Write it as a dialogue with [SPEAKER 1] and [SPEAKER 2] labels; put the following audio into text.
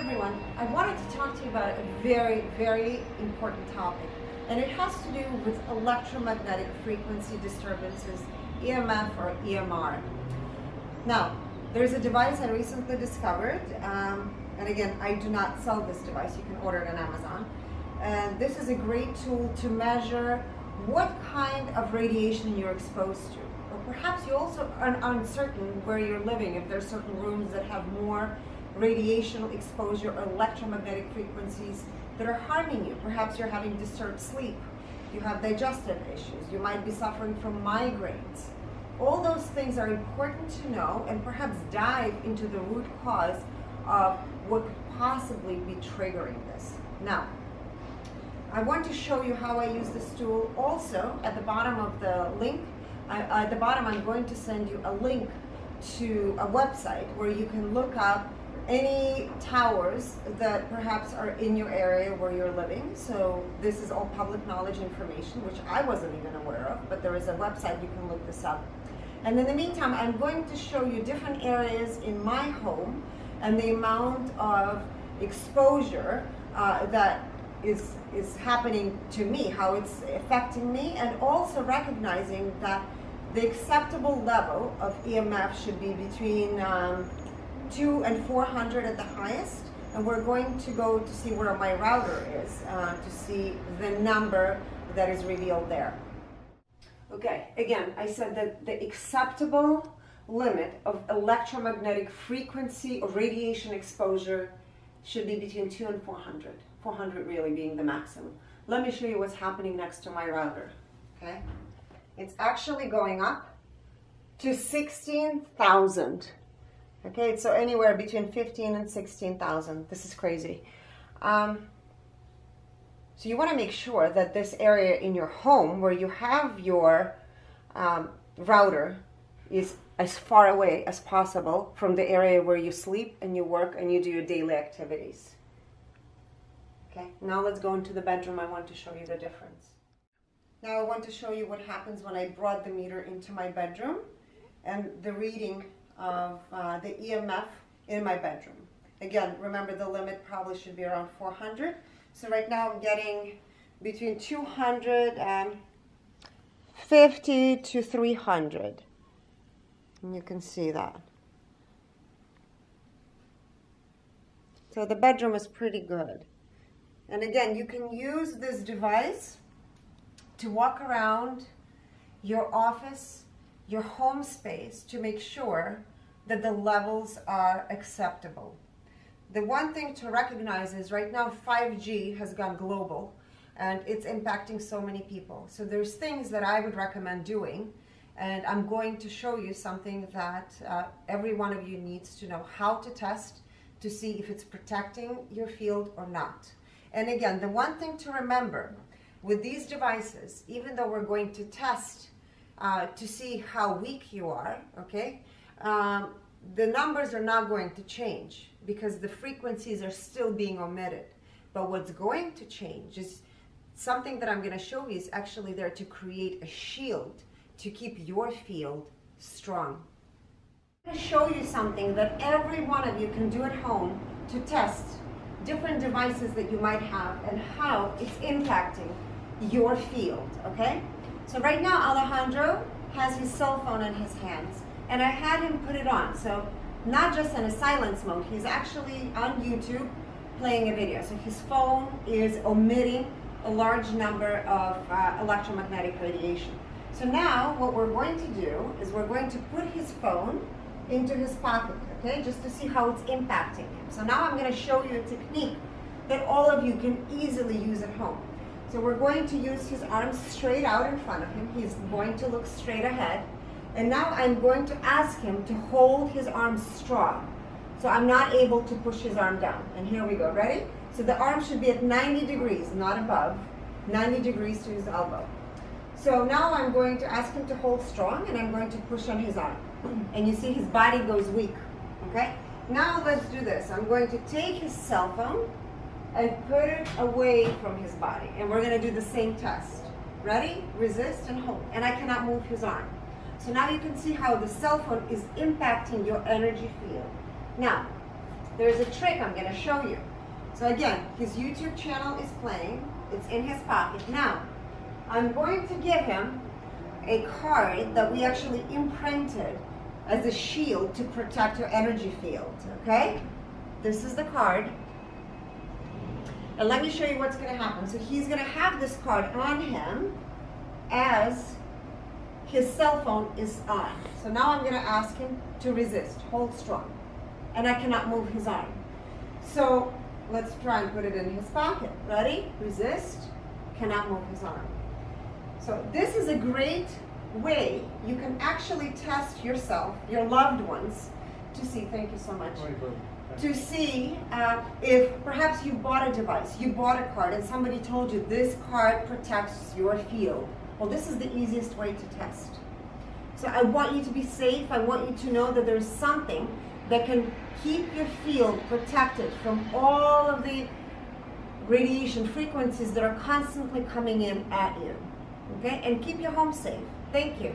[SPEAKER 1] everyone. I wanted to talk to you about a very, very important topic, and it has to do with electromagnetic frequency disturbances, EMF or EMR. Now, there's a device I recently discovered, and again, I do not sell this device. You can order it on Amazon. And this is a great tool to measure what kind of radiation you're exposed to. Or perhaps you also are uncertain where you're living, if there's certain rooms that have more radiation exposure or electromagnetic frequencies that are harming you. Perhaps you're having disturbed sleep, you have digestive issues, you might be suffering from migraines. All those things are important to know and perhaps dive into the root cause of what could possibly be triggering this. Now, I want to show you how I use this tool. Also, at the bottom of the link, at the bottom I'm going to send you a link to a website where you can look up any towers that perhaps are in your area where you're living. So this is all public knowledge information, which I wasn't even aware of, but there is a website you can look this up. And in the meantime, I'm going to show you different areas in my home and the amount of exposure that is happening to me, how it's affecting me, and also recognizing that the acceptable level of EMF should be between 2 and 400 at the highest, and we're going to go to see where my router is to see the number that is revealed there. Okay, again, I said that the acceptable limit of electromagnetic frequency or radiation exposure should be between 2 and 400. 400 really being the maximum. Let me show you what's happening next to my router. Okay, it's actually going up to 16,000. Okay, so anywhere between 15 and 16,000. This is crazy. So you want to make sure that this area in your home where you have your router is as far away as possible from the area where you sleep and you work and you do your daily activities. Okay, now let's go into the bedroom. I want to show you the difference. Now I want to show you what happens when I brought the meter into my bedroom and the reading of the EMF in my bedroom. Again, remember the limit probably should be around 400. So right now I'm getting between 250 to 300. And you can see that. So the bedroom is pretty good. And again, you can use this device to walk around your office, your home space, to make sure that the levels are acceptable. The one thing to recognize is right now 5G has gone global and it's impacting so many people. So there's things that I would recommend doing, and I'm going to show you something that every one of you needs to know how to test to see if it's protecting your field or not. And again, the one thing to remember with these devices, even though we're going to test to see how weak you are, okay, the numbers are not going to change because the frequencies are still being omitted. But what's going to change is something that I'm going to show you is actually there to create a shield to keep your field strong. I'm going to show you something that every one of you can do at home to test different devices that you might have and how it's impacting your field, okay? So right now Alejandro has his cell phone in his hands, and I had him put it on. So not just in a silence mode, he's actually on YouTube playing a video. So his phone is emitting a large number of electromagnetic radiation. So now what we're going to do is we're going to put his phone into his pocket, okay, just to see how it's impacting him. So now I'm going to show you a technique that all of you can easily use at home. So we're going to use his arms straight out in front of him. He's going to look straight ahead. And now I'm going to ask him to hold his arms strong. So I'm not able to push his arm down. And here we go. Ready? So the arm should be at 90 degrees, not above. 90 degrees to his elbow. So now I'm going to ask him to hold strong, and I'm going to push on his arm. And you see his body goes weak. Okay? Now let's do this. I'm going to take his cell phone and put it away from his body. And we're going to do the same test. Ready? Resist and hold. And I cannot move his arm. So now you can see how the cell phone is impacting your energy field. Now, there's a trick I'm going to show you. So again, his YouTube channel is playing. It's in his pocket. Now, I'm going to give him a card that we actually imprinted as a shield to protect your energy field, okay? This is the card. And let me show you what's going to happen. So he's going to have this card on him as his cell phone is on. So now I'm going to ask him to resist, hold strong. And I cannot move his arm. So let's try and put it in his pocket. Ready? Resist, cannot move his arm. So this is a great way you can actually test yourself, your loved ones, to see, thank you so much, to see if perhaps you bought a device, you bought a card, and somebody told you this card protects your field. Well, this is the easiest way to test. So I want you to be safe. I want you to know that there's something that can keep your field protected from all of the radiation frequencies that are constantly coming in at you. Okay? And keep your home safe. Thank you.